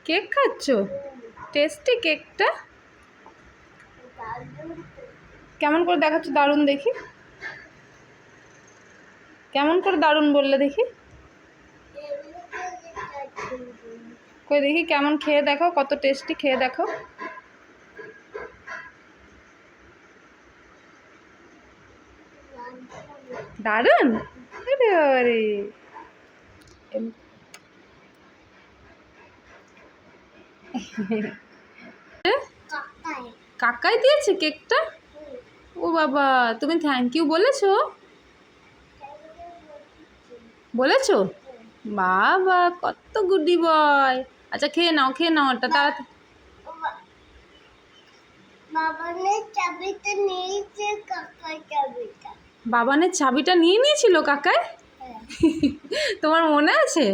Cake খাচ্ছ? Tasty কেকটা? কেমন করে দেখাচ্ছ? দারুণ দেখি। কেমন করে দারুণ বললে দেখি? কই দেখি কেমন, খেয়ে দেখো কত টেস্টি, খেয়ে দেখো। দারুণ। আরে বাবারে, কাকাই দিয়েছে কেকটা? ও বাবা, তুমি থ্যাংক ইউ বলেছো? বলেছো? বাবা কত গুডি বয়। আচ্ছা খেয়ে নাও, খেয়ে নাও ওটা তাড়াতাড়ি। বাবানের চাবিটা নিয়েছে, কাকার চাবিটা। বাবানের চাবিটা নিয়ে নিয়েছিল কাকাই? তোমার মনে আছে?